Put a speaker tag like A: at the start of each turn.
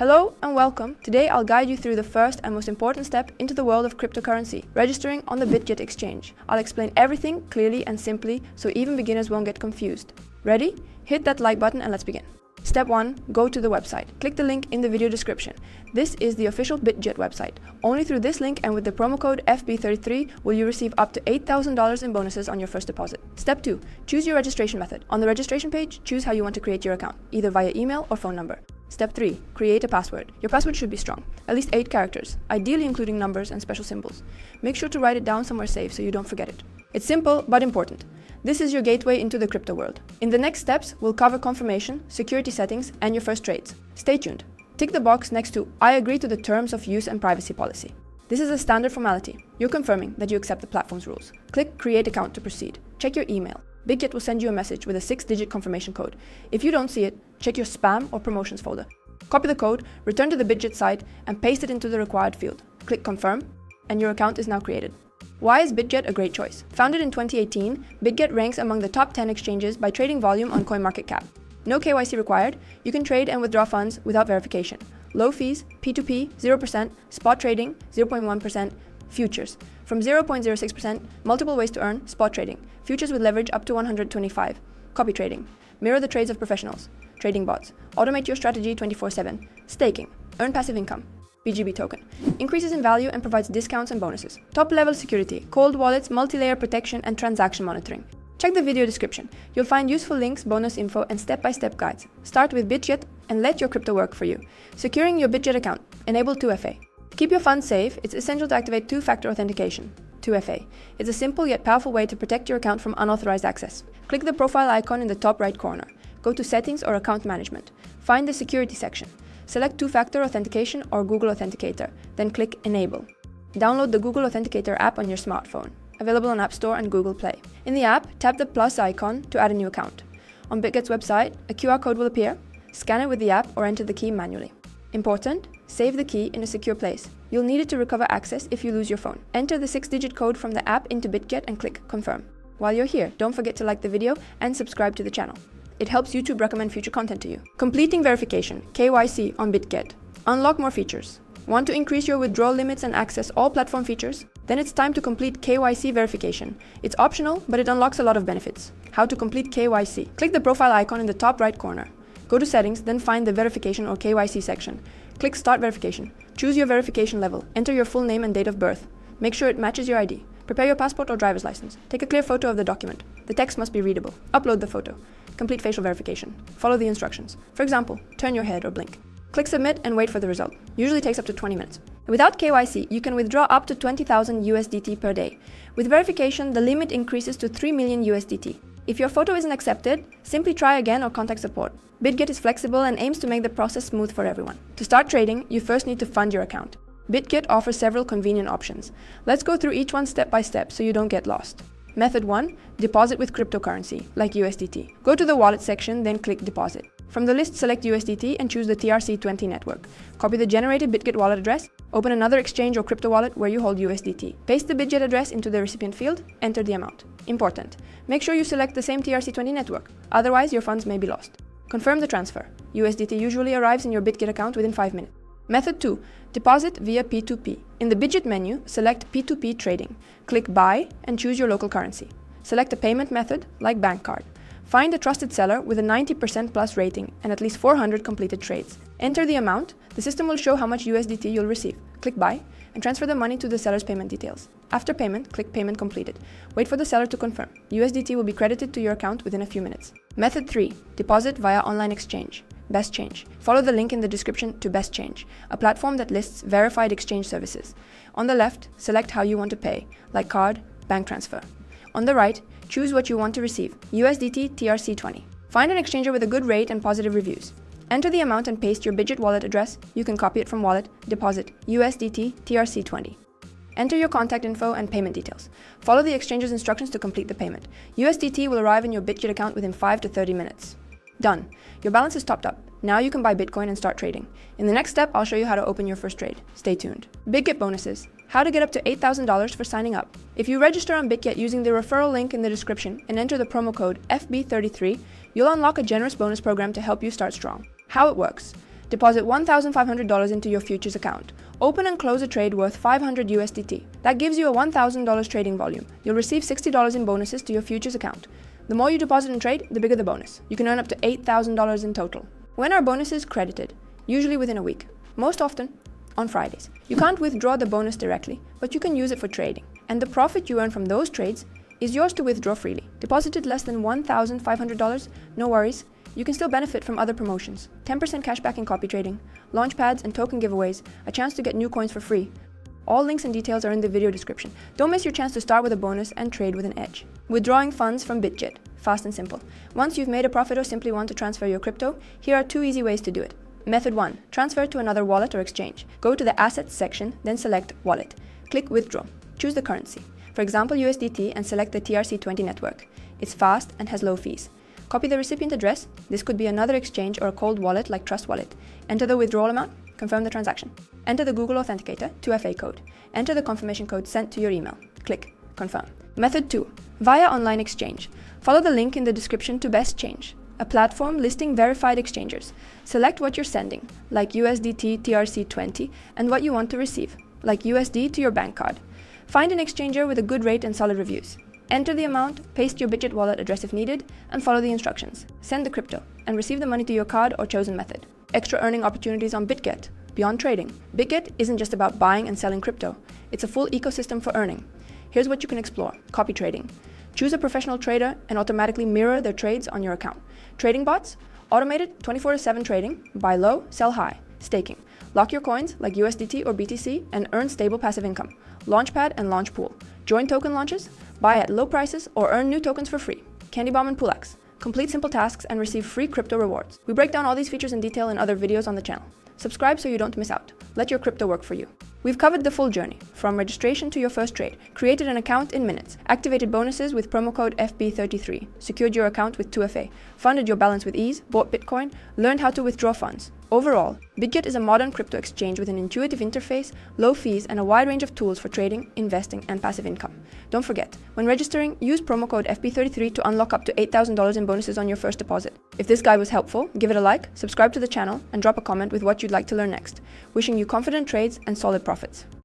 A: Hello and welcome. Today I'll guide you through the first and most important step into the world of cryptocurrency, registering on the Bitget exchange. I'll explain everything clearly and simply so even beginners won't get confused. Ready? Hit that like button and let's begin. Step 1. Go to the website. Click the link in the video description. This is the official Bitget website. Only through this link and with the promo code FB33 will you receive up to $8,000 in bonuses on your first deposit. Step 2. Choose your registration method. On the registration page, choose how you want to create your account, either via email or phone number. Step 3. Create a password. Your password should be strong, at least 8 characters, ideally including numbers and special symbols. Make sure to write it down somewhere safe so you don't forget it. It's simple but important. This is your gateway into the crypto world. In the next steps, we'll cover confirmation, security settings, and your first trades. Stay tuned. Tick the box next to I agree to the terms of use and privacy policy. This is a standard formality. You're confirming that you accept the platform's rules. Click Create Account to proceed. Check your email. Bitget will send you a message with a 6-digit confirmation code. If you don't see it, check your spam or promotions folder. Copy the code, return to the Bitget site, and paste it into the required field. Click Confirm, and your account is now created. Why is Bitget a great choice? Founded in 2018, Bitget ranks among the top 10 exchanges by trading volume on CoinMarketCap. No KYC required, you can trade and withdraw funds without verification. Low fees, P2P, 0%, spot trading, 0.1%, futures. From 0.06%, multiple ways to earn, spot trading. Futures with leverage up to 125. Copy trading. Mirror the trades of professionals. Trading bots. Automate your strategy 24/7. Staking. Earn passive income. BGB token. Increases in value and provides discounts and bonuses. Top-level security. Cold wallets, multi-layer protection, and transaction monitoring. Check the video description. You'll find useful links, bonus info, and step-by-step guides. Start with Bitget and let your crypto work for you. Securing your Bitget account. Enable 2FA. To keep your funds safe, it's essential to activate two-factor authentication. 2FA. It's a simple yet powerful way to protect your account from unauthorized access. Click the profile icon in the top right corner. Go to Settings or Account Management. Find the Security section. Select two-factor authentication or Google Authenticator, then click Enable. Download the Google Authenticator app on your smartphone. Available on App Store and Google Play. In the app, tap the plus icon to add a new account. On Bitget's website, a QR code will appear. Scan it with the app or enter the key manually. Important: save the key in a secure place. You'll need it to recover access if you lose your phone. Enter the 6-digit code from the app into Bitget and click Confirm. While you're here, don't forget to like the video and subscribe to the channel. It helps YouTube recommend future content to you. Completing verification, KYC on Bitget. Unlock more features. Want to increase your withdrawal limits and access all platform features? Then it's time to complete KYC verification. It's optional, but it unlocks a lot of benefits. How to complete KYC. Click the profile icon in the top right corner. Go to Settings, then find the Verification or KYC section. Click Start Verification. Choose your verification level. Enter your full name and date of birth. Make sure it matches your ID. Prepare your passport or driver's license. Take a clear photo of the document. The text must be readable. Upload the photo. Complete facial verification. Follow the instructions. For example, turn your head or blink. Click Submit and wait for the result. Usually takes up to 20 minutes. Without KYC, you can withdraw up to 20,000 USDT per day. With verification, the limit increases to 3 million USDT. If your photo isn't accepted, simply try again or contact support. Bitget is flexible and aims to make the process smooth for everyone. To start trading, you first need to fund your account. Bitget offers several convenient options. Let's go through each one step by step so you don't get lost. Method 1. Deposit with cryptocurrency, like USDT. Go to the Wallet section, then click Deposit. From the list, select USDT and choose the TRC20 network. Copy the generated Bitget wallet address, open another exchange or crypto wallet where you hold USDT. Paste the Bitget address into the recipient field, enter the amount. Important: make sure you select the same TRC20 network, otherwise your funds may be lost. Confirm the transfer. USDT usually arrives in your Bitget account within 5 minutes. Method 2. Deposit via P2P. In the Bitget menu, select P2P trading. Click Buy and choose your local currency. Select a payment method, like bank card. Find a trusted seller with a 90% plus rating and at least 400 completed trades. Enter the amount. The system will show how much USDT you'll receive. Click Buy and transfer the money to the seller's payment details. After payment, click Payment Completed. Wait for the seller to confirm. USDT will be credited to your account within a few minutes. Method 3. Deposit via online exchange. BestChange. Follow the link in the description to BestChange, a platform that lists verified exchange services. On the left, select how you want to pay, like card, bank transfer. On the right, choose what you want to receive, USDT TRC20. Find an exchanger with a good rate and positive reviews. Enter the amount and paste your Bitget wallet address. You can copy it from wallet, deposit, USDT TRC20. Enter your contact info and payment details. Follow the exchanger's instructions to complete the payment. USDT will arrive in your Bitget account within 5 to 30 minutes. Done. Your balance is topped up. Now you can buy Bitcoin and start trading. In the next step, I'll show you how to open your first trade. Stay tuned. Bitget bonuses. How to get up to $8,000 for signing up. If you register on Bitget using the referral link in the description and enter the promo code FB33, you'll unlock a generous bonus program to help you start strong. How it works. Deposit $1,500 into your futures account. Open and close a trade worth 500 USDT. That gives you a $1,000 trading volume. You'll receive $60 in bonuses to your futures account. The more you deposit and trade, the bigger the bonus. You can earn up to $8,000 in total. When are bonuses credited? Usually within a week. Most often on Fridays. You can't withdraw the bonus directly, but you can use it for trading. And the profit you earn from those trades is yours to withdraw freely. Deposited less than $1,500? No worries. You can still benefit from other promotions. 10% cashback in copy trading, launch pads and token giveaways, a chance to get new coins for free. All links and details are in the video description. Don't miss your chance to start with a bonus and trade with an edge. Withdrawing funds from Bitget. Fast and simple. Once you've made a profit or simply want to transfer your crypto, here are 2 easy ways to do it. Method 1. Transfer to another wallet or exchange. Go to the Assets section, then select Wallet. Click Withdraw. Choose the currency. For example, USDT, and select the TRC20 network. It's fast and has low fees. Copy the recipient address. This could be another exchange or a cold wallet like Trust Wallet. Enter the withdrawal amount. Confirm the transaction. Enter the Google Authenticator 2FA code. Enter the confirmation code sent to your email. Click Confirm. Method 2. Via online exchange. Follow the link in the description to BestChange, a platform listing verified exchangers. Select what you're sending, like USDT TRC20, and what you want to receive, like USD to your bank card. Find an exchanger with a good rate and solid reviews. Enter the amount, paste your Bitget wallet address if needed, and follow the instructions. Send the crypto, and receive the money to your card or chosen method. Extra earning opportunities on Bitget. Beyond trading, Bitget isn't just about buying and selling crypto. It's a full ecosystem for earning. Here's what you can explore. Copy trading. Choose a professional trader and automatically mirror their trades on your account. Trading bots. Automated 24/7 trading. Buy low, sell high. Staking. Lock your coins like USDT or BTC and earn stable passive income. Launchpad and launch pool. Join token launches. Buy at low prices or earn new tokens for free. Candy Bomb and Poolax. Complete simple tasks and receive free crypto rewards. We break down all these features in detail in other videos on the channel. Subscribe so you don't miss out. Let your crypto work for you. We've covered the full journey, from registration to your first trade, created an account in minutes, activated bonuses with promo code FB33, secured your account with 2FA, funded your balance with ease, bought Bitcoin, learned how to withdraw funds. Overall, Bitget is a modern crypto exchange with an intuitive interface, low fees, and a wide range of tools for trading, investing, and passive income. Don't forget, when registering, use promo code FB33 to unlock up to $8,000 in bonuses on your first deposit. If this guide was helpful, give it a like, subscribe to the channel, and drop a comment with what you'd like to learn next. Wishing you confident trades and solid profits.